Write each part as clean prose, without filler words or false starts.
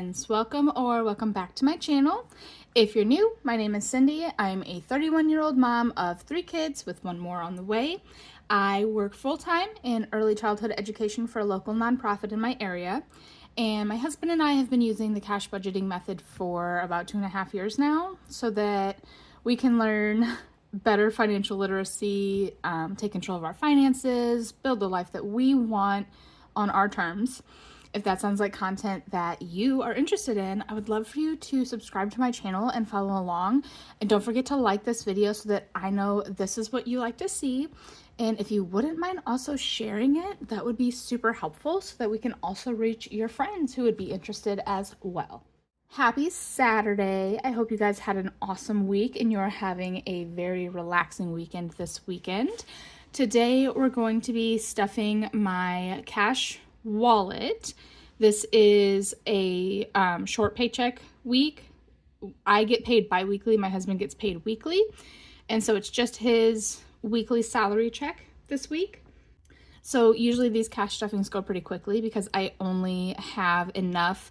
friends, welcome back to my channel. If you're new, my name is Cindee. I'm a 31-year-old mom of 3 kids with 1 more on the way. I work full-time in early childhood education for a local nonprofit in my area, and my husband and I have been using the cash budgeting method for about 2.5 years now so that we can learn better financial literacy, take control of our finances, build the life that we want on our terms. If that sounds like content that you are interested in, I would love for you to subscribe to my channel and follow along. And don't forget to like this video so that I know this is what you like to see. And if you wouldn't mind also sharing it, that would be super helpful so that we can also reach your friends who would be interested as well. Happy Saturday. I hope you guys had an awesome week and you're having a very relaxing weekend this weekend. Today we're going to be stuffing my cash wallet. This is a short paycheck week. I get paid bi-weekly. My husband gets paid weekly. And so it's just his weekly salary check this week. So usually these cash stuffings go pretty quickly because I only have enough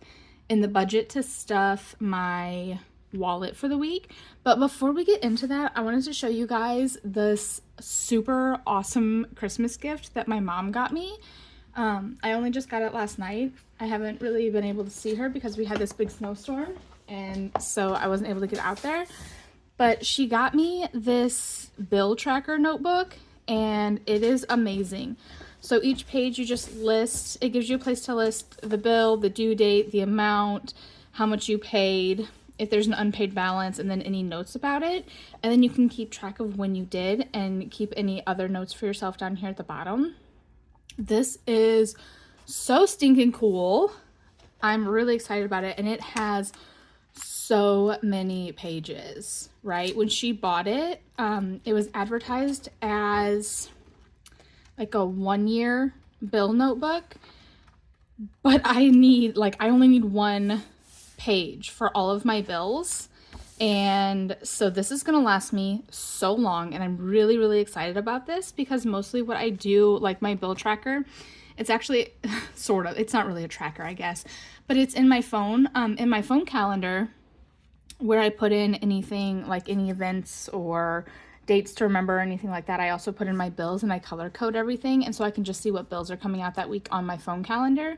in the budget to stuff my wallet for the week. But before we get into that, I wanted to show you guys this super awesome Christmas gift that my mom got me. I only just got it last night. I haven't really been able to see her because we had this big snowstorm, and so I wasn't able to get out there. But she got me this bill tracker notebook, and it is amazing. So each page you just list, it gives you a place to list the bill, the due date, the amount, how much you paid, if there's an unpaid balance, and then any notes about it. And then you can keep track of when you did and keep any other notes for yourself down here at the bottom. This is so stinking cool. I'm really excited about it, and it has so many pages, right? When she bought it, it was advertised as like a 1-year bill notebook, but I only need 1 page for all of my bills. And so this is gonna last me so long, and I'm really, really excited about this because mostly what I do, like my bill tracker, it's actually sort of, it's not really a tracker, I guess, but it's in my phone calendar where I put in anything like any events or dates to remember or anything like that. I also put in my bills and I color code everything, and so I can just see what bills are coming out that week on my phone calendar.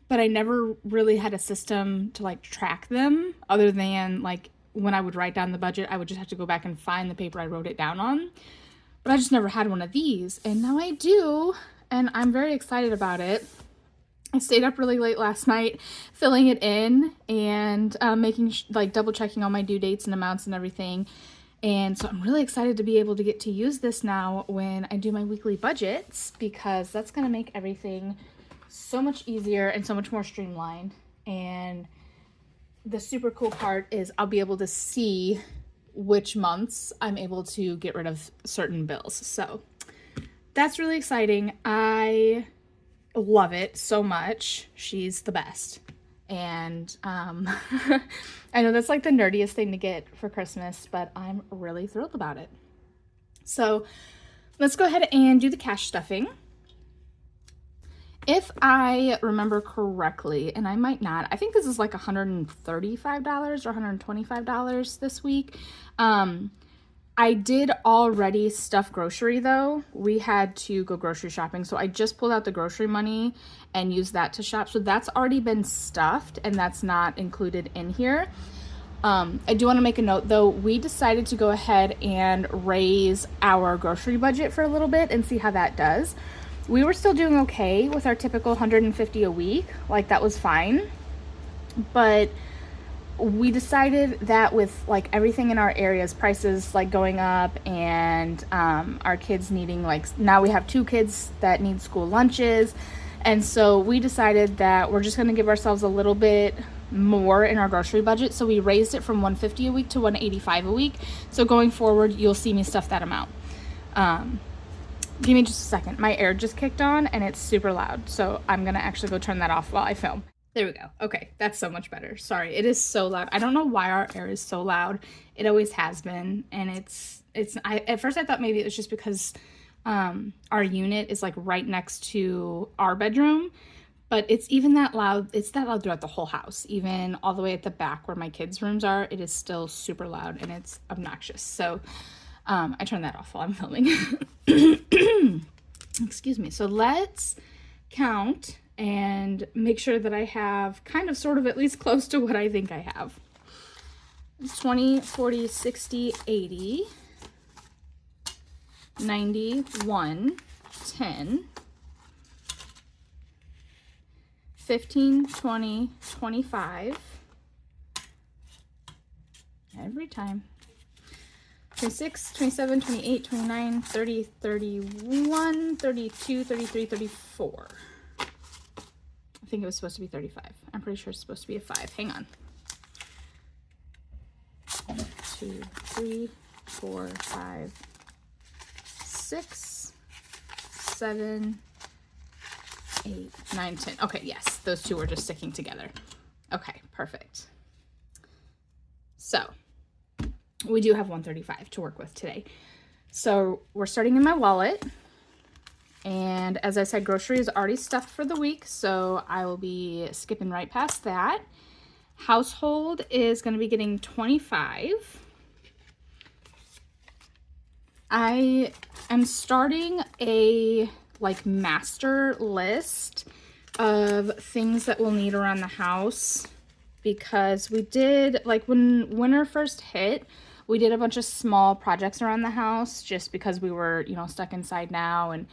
But I never really had a system to like track them other than like when I would write down the budget, I would just have to go back and find the paper I wrote it down on. But I just never had one of these, and now I do, and I'm very excited about it. I stayed up really late last night filling it in and double checking all my due dates and amounts and everything. And so I'm really excited to be able to get to use this now when I do my weekly budgets, because that's going to make everything so much easier and so much more streamlined. And the super cool part is I'll be able to see which months I'm able to get rid of certain bills. So that's really exciting. I love it so much. She's the best. And I know that's like the nerdiest thing to get for Christmas, but I'm really thrilled about it. So let's go ahead and do the cash stuffing. If I remember correctly, and I might not, I think this is like $135 or $125 this week. I did already stuff grocery though. We had to go grocery shopping, so I just pulled out the grocery money and used that to shop. So that's already been stuffed, and that's not included in here. I do want to make a note though. We decided to go ahead and raise our grocery budget for a little bit and see how that does. We were still doing okay with our typical $150 a week, like that was fine, but we decided that with like everything in our areas, prices like going up, and our kids needing, like now we have 2 kids that need school lunches, and so we decided that we're just going to give ourselves a little bit more in our grocery budget. So we raised it from $150 a week to $185 a week. So going forward, you'll see me stuff that amount. Give me just a second. My air just kicked on and it's super loud. So I'm going to actually go turn that off while I film. There we go. Okay, that's so much better. Sorry, it is so loud. I don't know why our air is so loud. It always has been. And at first I thought maybe it was just because our unit is like right next to our bedroom. but it's even that loud. It's that loud throughout the whole house, even all the way at the back where my kids' rooms are. It is still super loud and it's obnoxious. So I turn that off while I'm filming. Excuse me. So let's count and make sure that I have kind of sort of at least close to what I think I have. 20, 40, 60, 80, 90, 1, 10, 15, 20, 25, every time, 26, 27, 28, 29, 30, 31, 32, 33, 34. I think it was supposed to be 35. I'm pretty sure it's supposed to be a 5. Hang on. 1, 2, 3, 4, 5, 6, 7, 8, 9, 10. Okay, yes, those two were just sticking together. Okay, perfect. So we do have 135 to work with today. So we're starting in my wallet. And as I said, grocery is already stuffed for the week, so I will be skipping right past that. Household is going to be getting 25. I am starting a master list of things that we'll need around the house, because we did, when winter first hit, we did a bunch of small projects around the house just because we were, stuck inside now and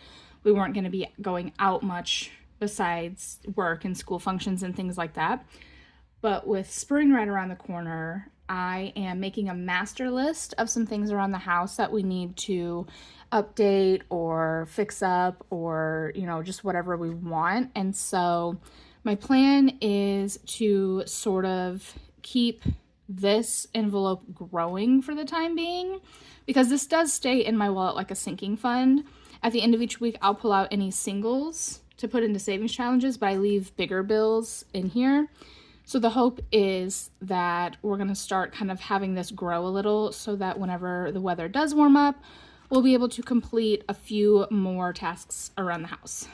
we weren't going to be going out much besides work and school functions and things like that. But with spring right around the corner, I am making a master list of some things around the house that we need to update or fix up or, just whatever we want. And so my plan is to sort of keep this envelope growing for the time being, because this does stay in my wallet like a sinking fund. At the end of each week, I'll pull out any singles to put into savings challenges, but I leave bigger bills in here. So the hope is that we're going to start kind of having this grow a little so that whenever the weather does warm up, we'll be able to complete a few more tasks around the house.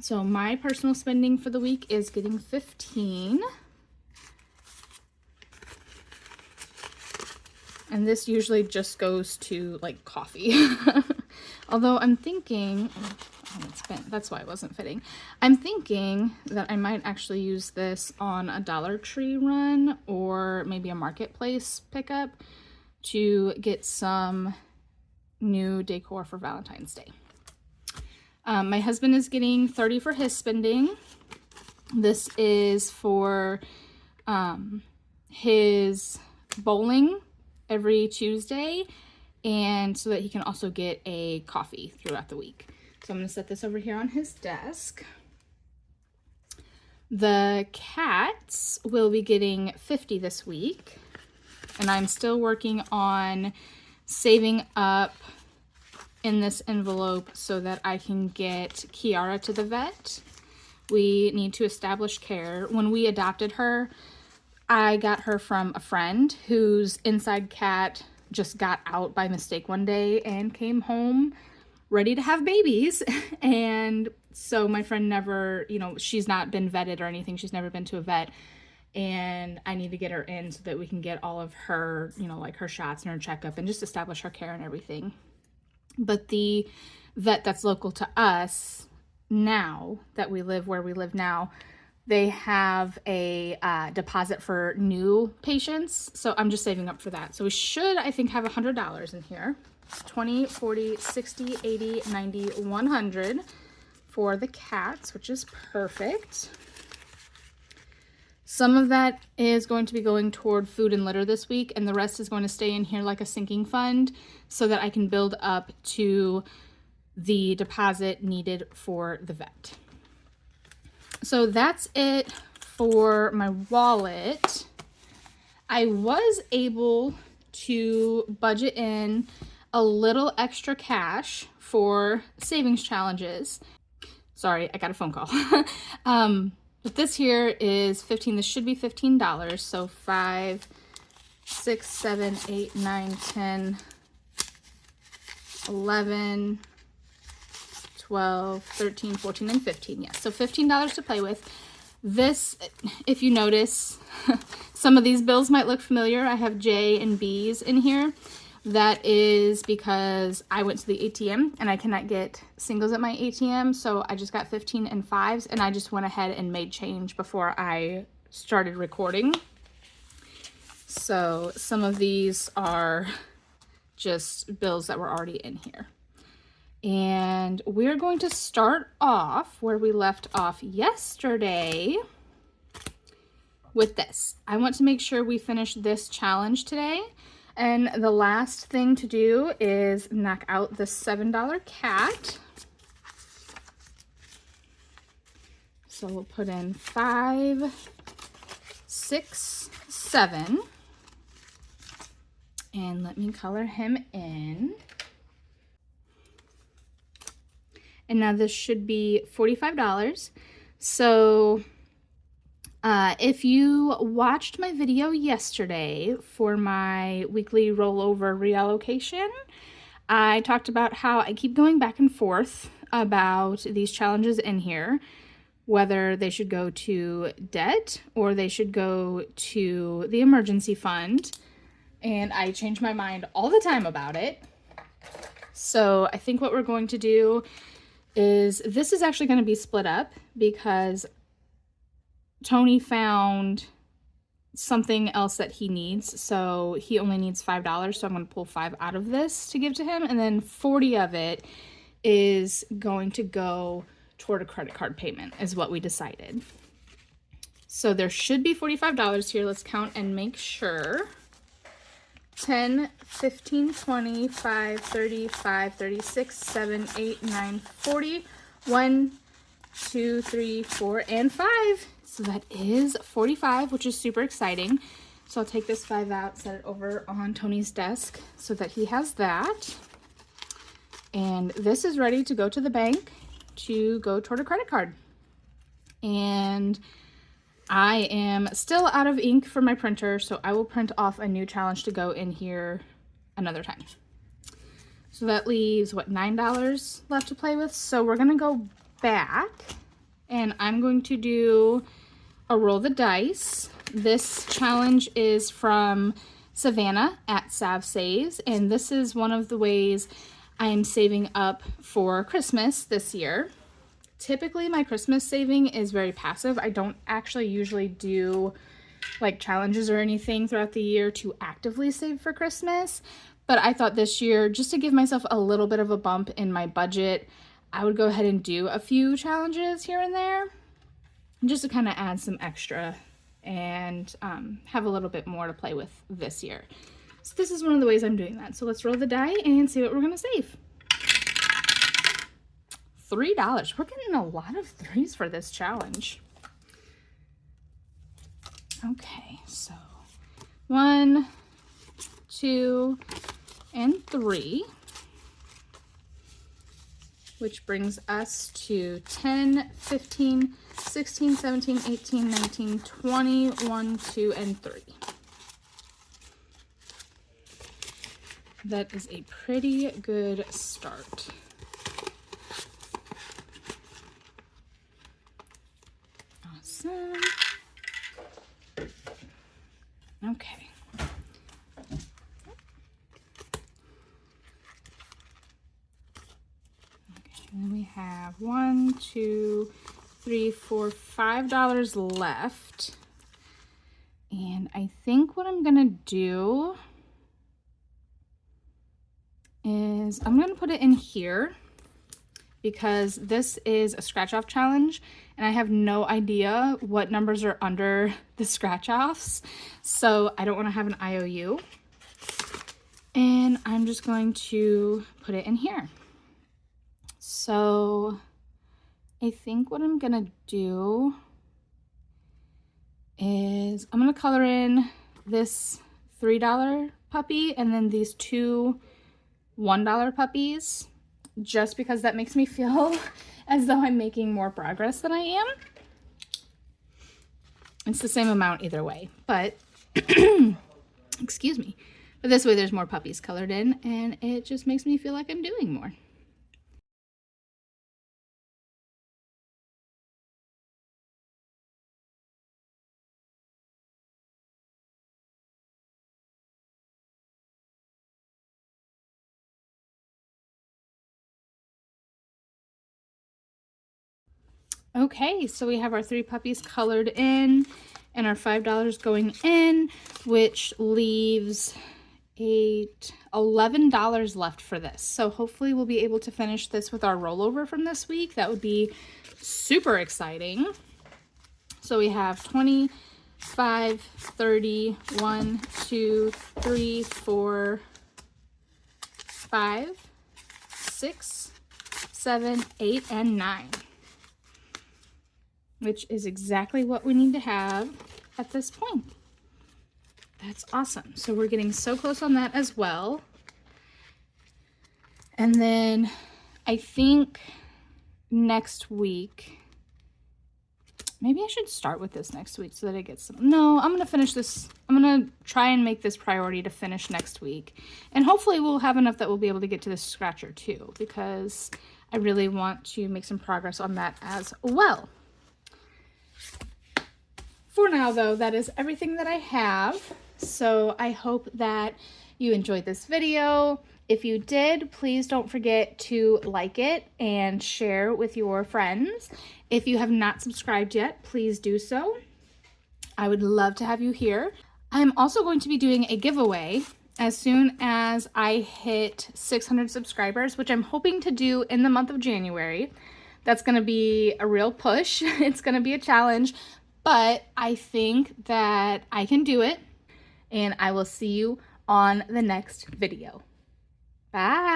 So my personal spending for the week is getting 15. And this usually just goes to coffee. Although I'm thinking, that's why it wasn't fitting. I'm thinking that I might actually use this on a Dollar Tree run or maybe a marketplace pickup to get some new decor for Valentine's Day. My husband is getting 30 for his spending. This is for his bowling every Tuesday, and so that he can also get a coffee throughout the week. So I'm going to set this over here on his desk. The cats will be getting 50 this week, and I'm still working on saving up in this envelope so that I can get Kiara to the vet. We need to establish care. When we adopted her, I got her from a friend whose inside cat just got out by mistake one day and came home ready to have babies. And so my friend never, she's not been vetted or anything. She's never been to a vet. And I need to get her in so that we can get all of her, her shots and her checkup and just establish her care and everything. But the vet that's local to us now, that we live where we live now, they have a deposit for new patients. So I'm just saving up for that. So we should, I think, have $100 in here. 20, 40, 60, 80, 90, 100 for the cats, which is perfect. Some of that is going to be going toward food and litter this week, and the rest is going to stay in here like a sinking fund so that I can build up to the deposit needed for the vet. So that's it for my wallet. I was able to budget in a little extra cash for savings challenges. Sorry, I got a phone call. But this here is 15. This should be $15. So 5, 6, 7, 8, 9, 10, 11, 12, 13, 14, and 15. Yes, so $15 to play with. This, if you notice, some of these bills might look familiar. I have J and B's in here. That is because I went to the ATM and I cannot get singles at my ATM, so I just got 15 and 5s, and I just went ahead and made change before I started recording. So some of these are just bills that were already in here. And we're going to start off where we left off yesterday with this. I want to make sure we finish this challenge today. And the last thing to do is knock out the $7 cat. So we'll put in 5, 6, 7. And let me color him in. And now this should be $45. So if you watched my video yesterday for my weekly rollover reallocation, I talked about how I keep going back and forth about these challenges in here, whether they should go to debt or they should go to the emergency fund. And I change my mind all the time about it. So I think what we're going to do is this is actually going to be split up because Tony found something else that he needs. So he only needs $5. So I'm going to pull 5 out of this to give to him. And then 40 of it is going to go toward a credit card payment is what we decided. So there should be $45 here. Let's count and make sure. 10, 15, 20, 5, 35, 36, 7, 8, 9, 40. 1, 2, 3, 4, and 5. So that is 45, which is super exciting. So I'll take this 5 out, set it over on Tony's desk so that he has that. And this is ready to go to the bank to go toward a credit card. And I am still out of ink for my printer, so I will print off a new challenge to go in here another time. So that leaves, what, $9 left to play with? So we're going to go back, and I'm going to do a roll the dice. This challenge is from Savannah at Sav Saves, and this is one of the ways I am saving up for Christmas this year. Typically, my Christmas saving is very passive. I don't actually usually do like challenges or anything throughout the year to actively save for Christmas. But I thought this year, just to give myself a little bit of a bump in my budget, I would go ahead and do a few challenges here and there just to kind of add some extra and have a little bit more to play with this year. So this is one of the ways I'm doing that. So let's roll the die and see what we're going to save. $3. We're getting a lot of 3s for this challenge. Okay, so 1, 2, and 3, which brings us to 10, 15, 16, 17, 18, 19, 20, 1, 2, and 3. That is a pretty good start. Awesome. Okay. And then we have $1, 2, 3, 4, $5 left. And I think what I'm gonna do is I'm gonna put it in here because this is a scratch off challenge and I have no idea what numbers are under the scratch offs. So I don't wanna have an IOU. And I'm just going to put it in here. So I think what I'm gonna do is I'm gonna color in this $3 puppy and then these 2 $1 puppies, just because that makes me feel as though I'm making more progress than I am. It's the same amount either way, but excuse me. But this way there's more puppies colored in and it just makes me feel like I'm doing more. Okay, so we have our 3 puppies colored in and our $5 going in, which leaves $11 left for this. So hopefully we'll be able to finish this with our rollover from this week. That would be super exciting. So we have 25, 30, 1, 2, 3, 4, 5, 6, 7, 8, and 9. Which is exactly what we need to have at this point. That's awesome. So we're getting so close on that as well. And then I think next week, maybe I should start with this next week so that it gets some. No, I'm going to finish this. I'm going to try and make this priority to finish next week. And hopefully we'll have enough that we'll be able to get to this scratcher too, because I really want to make some progress on that as well. For now, though, that is everything that I have. So I hope that you enjoyed this video. If you did, please don't forget to like it and share with your friends. If you have not subscribed yet, please do so. I would love to have you here. I'm also going to be doing a giveaway as soon as I hit 600 subscribers, which I'm hoping to do in the month of January. That's going to be a real push. It's going to be a challenge. But I think that I can do it, and I will see you on the next video. Bye.